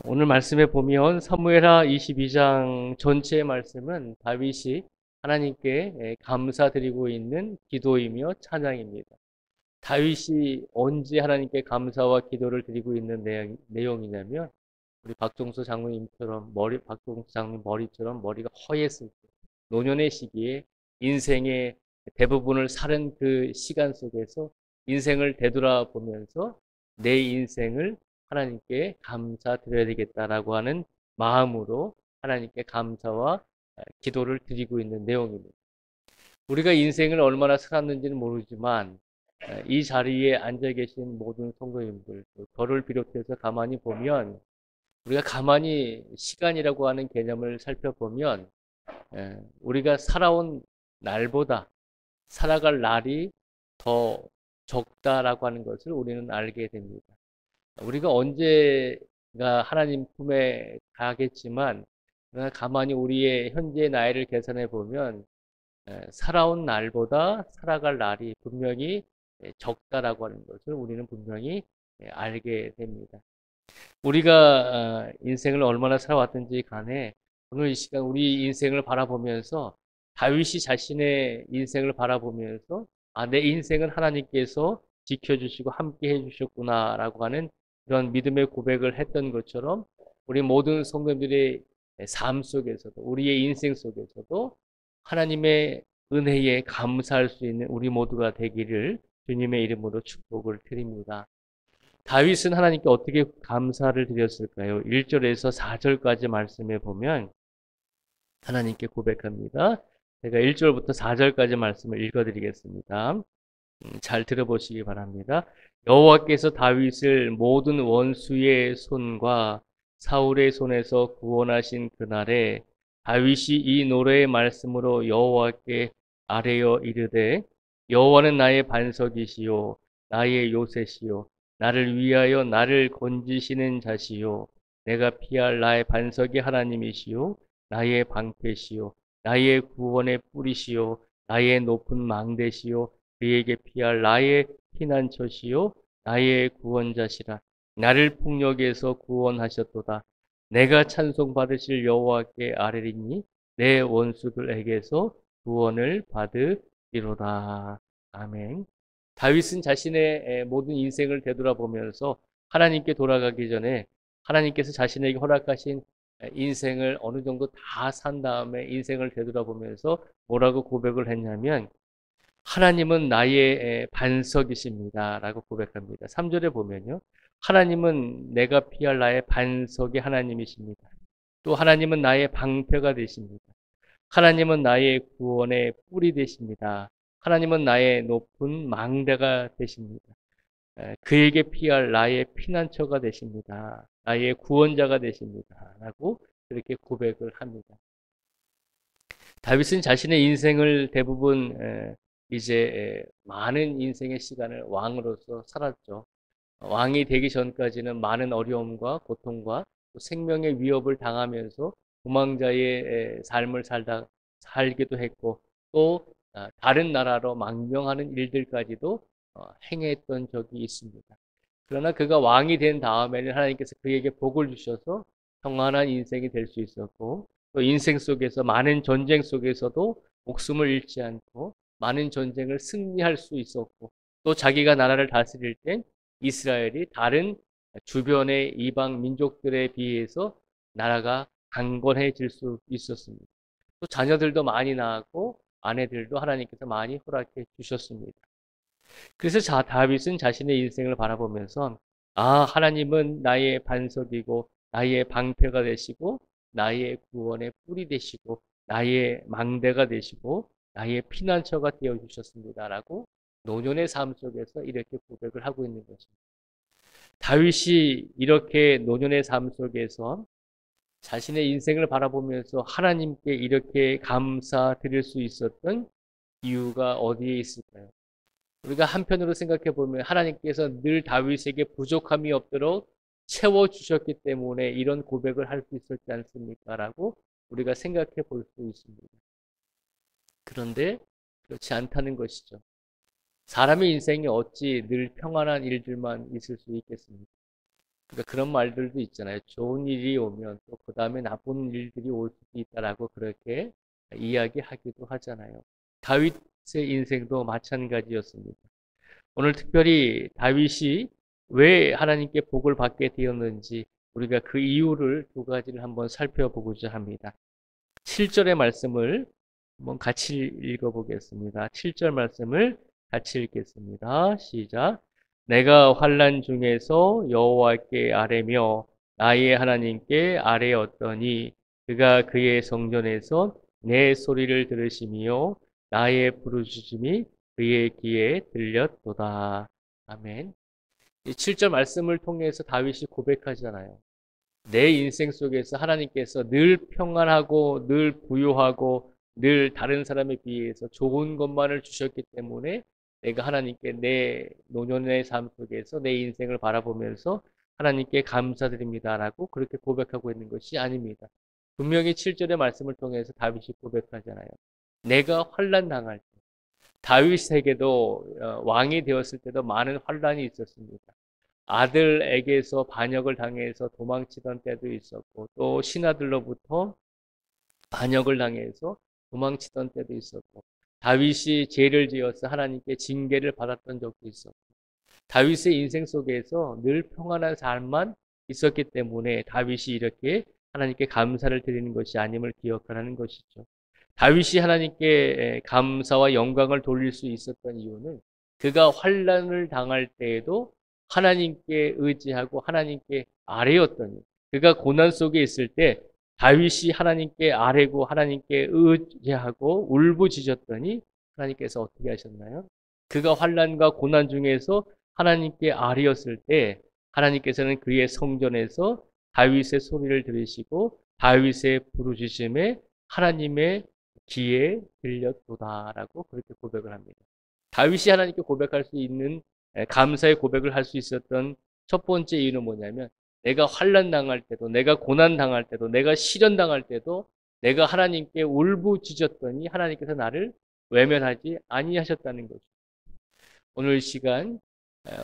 오늘 말씀에 보면 사무엘하 22장 전체의 말씀은 다윗이 하나님께 감사드리고 있는 기도이며 찬양입니다. 다윗이 언제 하나님께 감사와 기도를 드리고 있는 내용이냐면 우리 박종수 장로님 머리처럼 머리가 허했을 때, 노년의 시기에 인생의 대부분을 살은 그 시간 속에서 인생을 되돌아보면서 내 인생을 하나님께 감사드려야 되겠다라고 하는 마음으로 하나님께 감사와 기도를 드리고 있는 내용입니다. 우리가 인생을 얼마나 살았는지는 모르지만 이 자리에 앉아 계신 모든 성도님들, 저를 비롯해서 가만히 보면 우리가 가만히 시간이라고 하는 개념을 살펴보면 우리가 살아온 날보다 살아갈 날이 더 적다라고 하는 것을 우리는 알게 됩니다. 우리가 언제가 하나님 품에 가겠지만 그러나 가만히 우리의 현재의 나이를 계산해 보면 살아온 날보다 살아갈 날이 분명히 적다라고 하는 것을 우리는 분명히 알게 됩니다. 우리가 인생을 얼마나 살아왔든지 간에 오늘 이 시간 우리 인생을 바라보면서 다윗이 자신의 인생을 바라보면서 내 인생은 하나님께서 지켜주시고 함께 해주셨구나라고 하는 그런 믿음의 고백을 했던 것처럼 우리 모든 성도들의 삶 속에서도 우리의 인생 속에서도 하나님의 은혜에 감사할 수 있는 우리 모두가 되기를 주님의 이름으로 축복을 드립니다. 다윗은 하나님께 어떻게 감사를 드렸을까요? 1절에서 4절까지 말씀해 보면 하나님께 고백합니다. 제가 1절부터 4절까지 말씀을 읽어드리겠습니다. 잘 들어보시기 바랍니다. 여호와께서 다윗을 모든 원수의 손과 사울의 손에서 구원하신 그날에 다윗이 이 노래의 말씀으로 여호와께 아뢰어 이르되 여호와는 나의 반석이시요 나의 요새시요 나를 위하여 나를 건지시는 자시요 내가 피할 나의 반석이 하나님이시요 나의 방패시요 나의 구원의 뿌리시요 나의 높은 망대시요 그에게 피할 나의 피난처시요 나의 구원자시라. 나를 폭력에서 구원하셨도다. 내가 찬송받으실 여호와께 아뢰리니 내 원수들에게서 구원을 받으리로다. 아멘. 다윗은 자신의 모든 인생을 되돌아보면서 하나님께 돌아가기 전에 하나님께서 자신에게 허락하신 인생을 어느 정도 다 산 다음에 인생을 되돌아보면서 뭐라고 고백을 했냐면 하나님은 나의 반석이십니다. 라고 고백합니다. 3절에 보면요. 하나님은 내가 피할 나의 반석이 하나님이십니다. 또 하나님은 나의 방패가 되십니다. 하나님은 나의 구원의 뿔이 되십니다. 하나님은 나의 높은 망대가 되십니다. 그에게 피할 나의 피난처가 되십니다. 나의 구원자가 되십니다. 라고 그렇게 고백을 합니다. 다윗은 자신의 인생을 대부분 이제 많은 인생의 시간을 왕으로서 살았죠. 왕이 되기 전까지는 많은 어려움과 고통과 생명의 위협을 당하면서 도망자의 삶을 살기도 했고 또 다른 나라로 망명하는 일들까지도 행했던 적이 있습니다. 그러나 그가 왕이 된 다음에는 하나님께서 그에게 복을 주셔서 평안한 인생이 될 수 있었고 또 인생 속에서 많은 전쟁 속에서도 목숨을 잃지 않고 많은 전쟁을 승리할 수 있었고 또 자기가 나라를 다스릴 땐 이스라엘이 다른 주변의 이방 민족들에 비해서 나라가 강건해질 수 있었습니다. 또 자녀들도 많이 낳았고 아내들도 하나님께서 많이 허락해 주셨습니다. 그래서 다윗은 자신의 인생을 바라보면서 하나님은 나의 반석이고 나의 방패가 되시고 나의 구원의 뿔이 되시고 나의 망대가 되시고 나의 피난처가 되어 주셨습니다라고 노년의 삶 속에서 이렇게 고백을 하고 있는 것입니다. 다윗이 이렇게 노년의 삶 속에서 자신의 인생을 바라보면서 하나님께 이렇게 감사드릴 수 있었던 이유가 어디에 있을까요? 우리가 한편으로 생각해 보면 하나님께서 늘 다윗에게 부족함이 없도록 채워주셨기 때문에 이런 고백을 할 수 있었지 않습니까? 라고 우리가 생각해 볼 수 있습니다. 그런데 그렇지 않다는 것이죠. 사람의 인생이 어찌 늘 평안한 일들만 있을 수 있겠습니까? 그러니까 그런 말들도 있잖아요. 좋은 일이 오면 또 그 다음에 나쁜 일들이 올 수도 있다라고 그렇게 이야기하기도 하잖아요. 다윗의 인생도 마찬가지였습니다. 오늘 특별히 다윗이 왜 하나님께 복을 받게 되었는지 우리가 그 이유를 두 가지를 한번 살펴보고자 합니다. 7절의 말씀을 한번 같이 읽어보겠습니다. 7절 말씀을 같이 읽겠습니다. 시작. 내가 환난 중에서 여호와께 아뢰며 나의 하나님께 아뢰었더니 그가 그의 성전에서 내 소리를 들으시며 나의 부르짖음이 그의 귀에 들렸도다. 아멘. 이 7절 말씀을 통해서 다윗이 고백하잖아요. 내 인생 속에서 하나님께서 늘 평안하고 늘 부유하고 늘 다른 사람에 비해서 좋은 것만을 주셨기 때문에 내가 하나님께 내 노년의 삶 속에서 내 인생을 바라보면서 하나님께 감사드립니다라고 그렇게 고백하고 있는 것이 아닙니다. 분명히 7절의 말씀을 통해서 다윗이 고백하잖아요. 내가 환난 당할 때 다윗에게도 왕이 되었을 때도 많은 환난이 있었습니다. 아들에게서 반역을 당해서 도망치던 때도 있었고 또 신하들로부터 반역을 당해서 도망치던 때도 있었고 다윗이 죄를 지어서 하나님께 징계를 받았던 적도 있었고 다윗의 인생 속에서 늘 평안한 삶만 있었기 때문에 다윗이 이렇게 하나님께 감사를 드리는 것이 아님을 기억하라는 것이죠. 다윗이 하나님께 감사와 영광을 돌릴 수 있었던 이유는 그가 환난을 당할 때에도 하나님께 의지하고 하나님께 아뢰었더니 그가 고난 속에 있을 때 다윗이 하나님께 아뢰고 하나님께 의지하고 울부짖었더니 하나님께서 어떻게 하셨나요? 그가 환난과 고난 중에서 하나님께 아뢰었을 때 하나님께서는 그의 성전에서 다윗의 소리를 들으시고 다윗의 부르짖음에 하나님의 귀에 들렸도다라고 그렇게 고백을 합니다. 다윗이 하나님께 고백할 수 있는 감사의 고백을 할 수 있었던 첫 번째 이유는 뭐냐면 내가 환난 당할 때도 내가 고난 당할 때도 내가 시련 당할 때도 내가 하나님께 울부짖었더니 하나님께서 나를 외면하지 아니하셨다는 거죠. 오늘 시간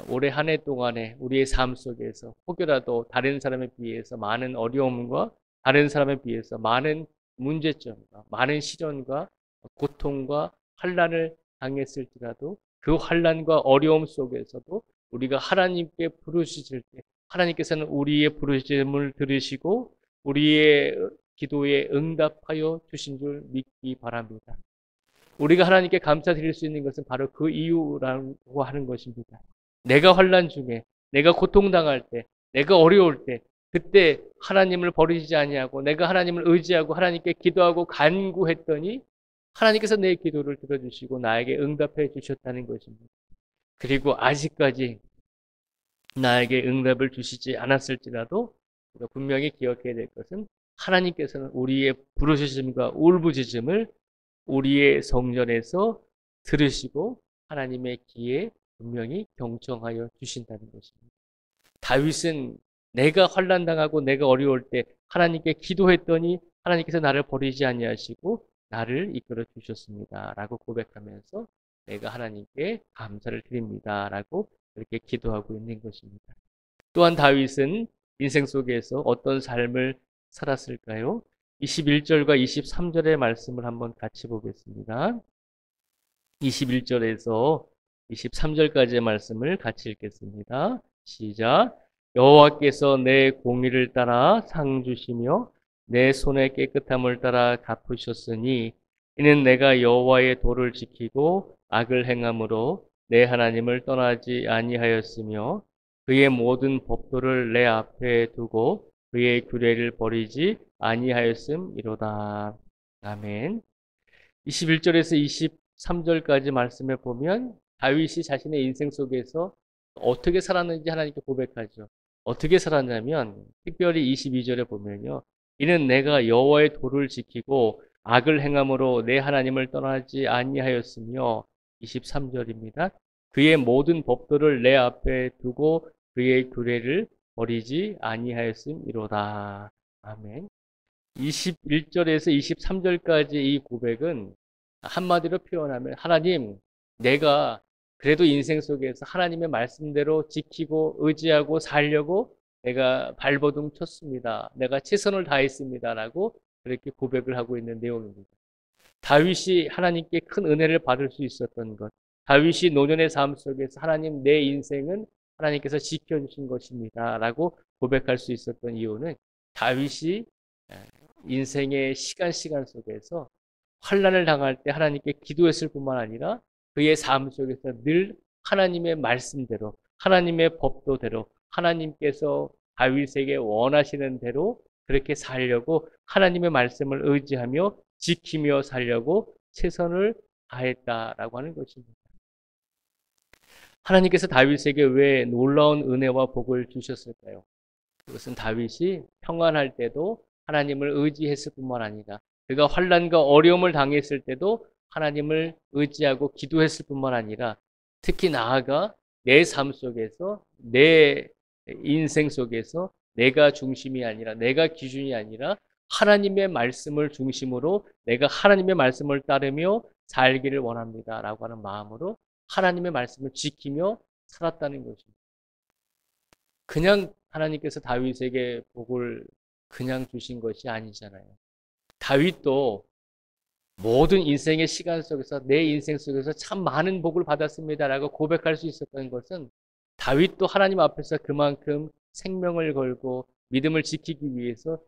올해 한 해 동안에 우리의 삶 속에서 혹여라도 다른 사람에 비해서 많은 어려움과 다른 사람에 비해서 많은 문제점과 많은 시련과 고통과 환난을 당했을지라도 그 환난과 어려움 속에서도 우리가 하나님께 부르짖을 때 하나님께서는 우리의 부르짖음을 들으시고 우리의 기도에 응답하여 주신 줄 믿기 바랍니다. 우리가 하나님께 감사드릴 수 있는 것은 바로 그 이유라고 하는 것입니다. 내가 환난 중에 내가 고통당할 때 내가 어려울 때 그때 하나님을 버리지 아니하고 내가 하나님을 의지하고 하나님께 기도하고 간구했더니 하나님께서 내 기도를 들어주시고 나에게 응답해 주셨다는 것입니다. 그리고 아직까지 나에게 응답을 주시지 않았을지라도 우리가 분명히 기억해야 될 것은 하나님께서는 우리의 부르짖음과 울부짖음을 우리의 성전에서 들으시고 하나님의 귀에 분명히 경청하여 주신다는 것입니다. 다윗은 내가 환난당하고 내가 어려울 때 하나님께 기도했더니 하나님께서 나를 버리지 아니하시고 나를 이끌어 주셨습니다. 라고 고백하면서 내가 하나님께 감사를 드립니다. 라고 그렇게 기도하고 있는 것입니다. 또한 다윗은 인생 속에서 어떤 삶을 살았을까요? 21절과 23절의 말씀을 한번 같이 보겠습니다. 21절에서 23절까지의 말씀을 같이 읽겠습니다. 시작. 여호와께서 내 공의를 따라 상 주시며 내 손의 깨끗함을 따라 갚으셨으니 이는 내가 여호와의 도를 지키고 악을 행함으로 내 하나님을 떠나지 아니하였으며 그의 모든 법도를 내 앞에 두고 그의 규례를 버리지 아니하였음이로다. 아멘. 21절에서 23절까지 말씀을 보면 다윗이 자신의 인생 속에서 어떻게 살았는지 하나님께 고백하죠. 어떻게 살았냐면 특별히 22절에 보면요. 이는 내가 여호와의 도를 지키고 악을 행함으로 내 하나님을 떠나지 아니하였으며 23절입니다. 그의 모든 법도를 내 앞에 두고 그의 규례를 버리지 아니하였음이로다. 아멘. 21절에서 23절까지 이 고백은 한마디로 표현하면 하나님, 내가 그래도 인생 속에서 하나님의 말씀대로 지키고 의지하고 살려고 내가 발버둥 쳤습니다. 내가 최선을 다했습니다라고 그렇게 고백을 하고 있는 내용입니다. 다윗이 하나님께 큰 은혜를 받을 수 있었던 것, 다윗이 노년의 삶 속에서 하나님 내 인생은 하나님께서 지켜주신 것입니다라고 고백할 수 있었던 이유는 다윗이 인생의 시간 속에서 환난을 당할 때 하나님께 기도했을 뿐만 아니라 그의 삶 속에서 늘 하나님의 말씀대로, 하나님의 법도대로, 하나님께서 다윗에게 원하시는 대로 그렇게 살려고 하나님의 말씀을 의지하며 지키며 살려고 최선을 다했다라고 하는 것입니다. 하나님께서 다윗에게 왜 놀라운 은혜와 복을 주셨을까요? 그것은 다윗이 평안할 때도 하나님을 의지했을 뿐만 아니라 그가 환난과 어려움을 당했을 때도 하나님을 의지하고 기도했을 뿐만 아니라 특히 나아가 내 삶 속에서 내 인생 속에서 내가 중심이 아니라 내가 기준이 아니라 하나님의 말씀을 중심으로 내가 하나님의 말씀을 따르며 살기를 원합니다 라고 하는 마음으로 하나님의 말씀을 지키며 살았다는 것입니다. 그냥 하나님께서 다윗에게 복을 그냥 주신 것이 아니잖아요. 다윗도 모든 인생의 시간 속에서 내 인생 속에서 참 많은 복을 받았습니다라고 고백할 수 있었던 것은 다윗도 하나님 앞에서 그만큼 생명을 걸고 믿음을 지키기 위해서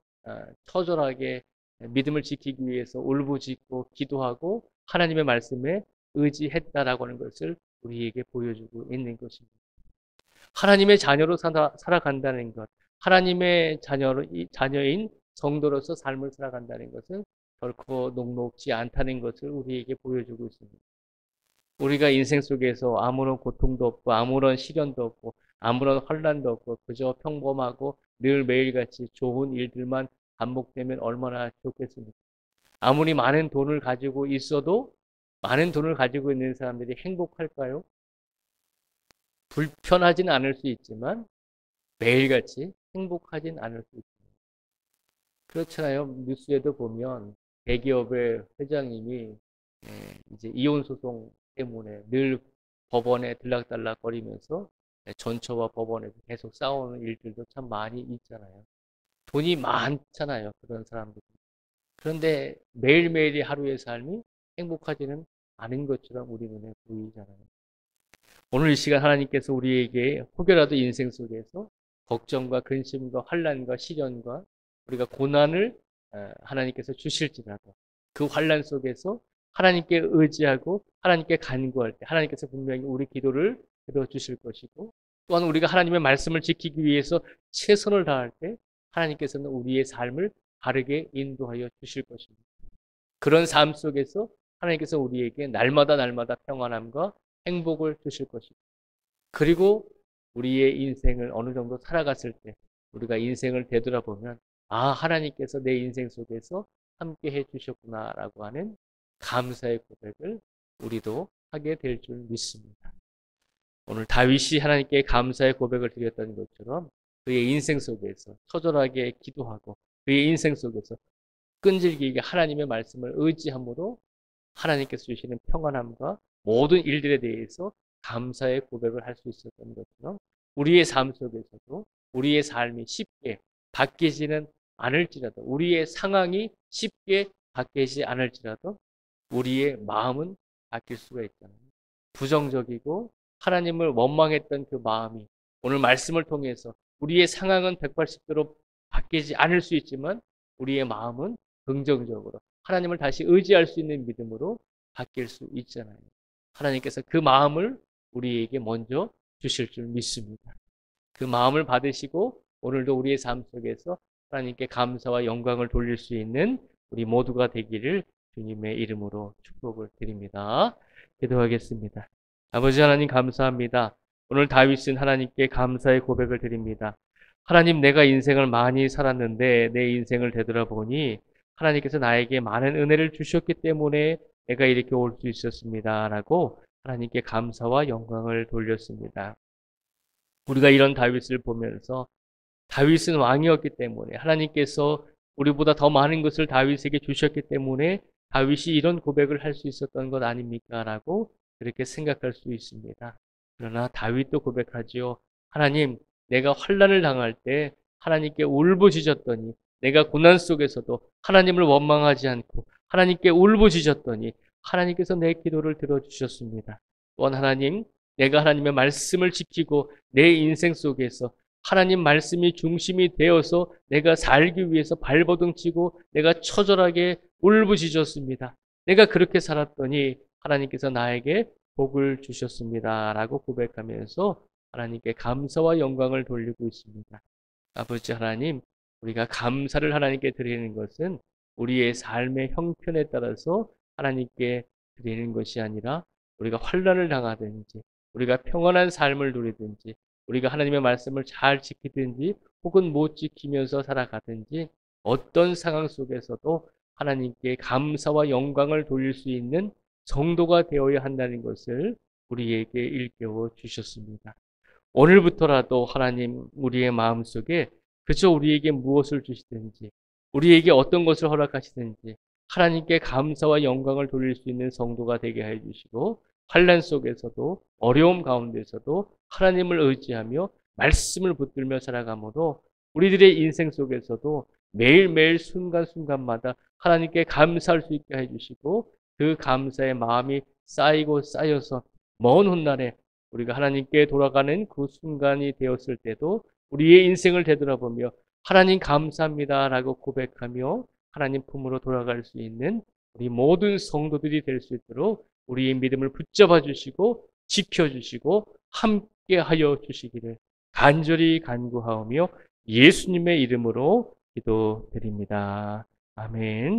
처절하게 믿음을 지키기 위해서 울부짖고 기도하고 하나님의 말씀에 의지했다라고 하는 것을 우리에게 보여주고 있는 것입니다. 하나님의 자녀로 살아간다는 것, 하나님의 자녀인 성도로서 삶을 살아간다는 것은 결코 녹록지 않다는 것을 우리에게 보여주고 있습니다. 우리가 인생 속에서 아무런 고통도 없고 아무런 시련도 없고 아무런 환난도 없고 그저 평범하고 늘 매일같이 좋은 일들만 반복되면 얼마나 좋겠습니까? 아무리 많은 돈을 가지고 있어도 많은 돈을 가지고 있는 사람들이 행복할까요? 불편하진 않을 수 있지만 매일같이 행복하진 않을 수 있습니다. 그렇잖아요. 뉴스에도 보면 대기업의 회장님이 이제 이혼 소송 때문에 늘 법원에 들락달락 거리면서 전처와 법원에서 계속 싸우는 일들도 참 많이 있잖아요. 돈이 많잖아요. 그런 사람들이. 그런데 매일매일의 하루의 삶이 행복하지는 않은 것처럼 우리 눈에 보이잖아요. 오늘 이 시간 하나님께서 우리에게 혹여라도 인생 속에서 걱정과 근심과 환난과 시련과 우리가 고난을 하나님께서 주실지라도 그 환난 속에서 하나님께 의지하고 하나님께 간구할 때 하나님께서 분명히 우리 기도를 들어주실 것이고 또한 우리가 하나님의 말씀을 지키기 위해서 최선을 다할 때 하나님께서는 우리의 삶을 바르게 인도하여 주실 것입니다. 그런 삶 속에서 하나님께서 우리에게 날마다 평안함과 행복을 주실 것이고 그리고 우리의 인생을 어느 정도 살아갔을 때 우리가 인생을 되돌아보면 아 하나님께서 내 인생 속에서 함께 해주셨구나 라고 하는 감사의 고백을 우리도 하게 될 줄 믿습니다. 오늘 다윗이 하나님께 감사의 고백을 드렸던 것처럼 그의 인생 속에서 처절하게 기도하고 그의 인생 속에서 끈질기게 하나님의 말씀을 의지함으로 하나님께서 주시는 평안함과 모든 일들에 대해서 감사의 고백을 할 수 있었던 것처럼 우리의 삶 속에서도 우리의 삶이 쉽게 바뀌지는 않을지라도 우리의 상황이 쉽게 바뀌지 않을지라도 우리의 마음은 바뀔 수가 있잖아요. 부정적이고 하나님을 원망했던 그 마음이 오늘 말씀을 통해서 우리의 상황은 180도로 바뀌지 않을 수 있지만 우리의 마음은 긍정적으로 하나님을 다시 의지할 수 있는 믿음으로 바뀔 수 있잖아요. 하나님께서 그 마음을 우리에게 먼저 주실 줄 믿습니다. 그 마음을 받으시고 오늘도 우리의 삶 속에서 하나님께 감사와 영광을 돌릴 수 있는 우리 모두가 되기를 주님의 이름으로 축복을 드립니다. 기도하겠습니다. 아버지 하나님 감사합니다. 오늘 다윗은 하나님께 감사의 고백을 드립니다. 하나님 내가 인생을 많이 살았는데 내 인생을 되돌아보니 하나님께서 나에게 많은 은혜를 주셨기 때문에 내가 이렇게 올 수 있었습니다. 라고 하나님께 감사와 영광을 돌렸습니다. 우리가 이런 다윗을 보면서 다윗은 왕이었기 때문에 하나님께서 우리보다 더 많은 것을 다윗에게 주셨기 때문에 다윗이 이런 고백을 할 수 있었던 것 아닙니까? 라고 그렇게 생각할 수 있습니다. 그러나 다윗도 고백하지요. 하나님, 내가 환난을 당할 때 하나님께 울부짖었더니 내가 고난 속에서도 하나님을 원망하지 않고 하나님께 울부짖었더니 하나님께서 내 기도를 들어주셨습니다. 또한 하나님, 내가 하나님의 말씀을 지키고 내 인생 속에서 하나님 말씀이 중심이 되어서 내가 살기 위해서 발버둥 치고 내가 처절하게 울부짖었습니다. 내가 그렇게 살았더니 하나님께서 나에게 복을 주셨습니다. 라고 고백하면서 하나님께 감사와 영광을 돌리고 있습니다. 아버지 하나님, 우리가 감사를 하나님께 드리는 것은 우리의 삶의 형편에 따라서 하나님께 드리는 것이 아니라 우리가 환난을 당하든지 우리가 평안한 삶을 누리든지 우리가 하나님의 말씀을 잘 지키든지 혹은 못 지키면서 살아가든지 어떤 상황 속에서도 하나님께 감사와 영광을 돌릴 수 있는 성도가 되어야 한다는 것을 우리에게 일깨워 주셨습니다. 오늘부터라도 하나님 우리의 마음속에 그저 우리에게 무엇을 주시든지 우리에게 어떤 것을 허락하시든지 하나님께 감사와 영광을 돌릴 수 있는 성도가 되게 해 주시고 환난 속에서도 어려움 가운데서도 하나님을 의지하며 말씀을 붙들며 살아가므로 우리들의 인생 속에서도 매일매일 순간순간마다 하나님께 감사할 수 있게 해주시고 그 감사의 마음이 쌓이고 쌓여서 먼 훗날에 우리가 하나님께 돌아가는 그 순간이 되었을 때도 우리의 인생을 되돌아보며 하나님 감사합니다 라고 고백하며 하나님 품으로 돌아갈 수 있는 우리 모든 성도들이 될 수 있도록 우리의 믿음을 붙잡아 주시고 지켜주시고 함께하여 주시기를 간절히 간구하오며 예수님의 이름으로 기도드립니다. 아멘.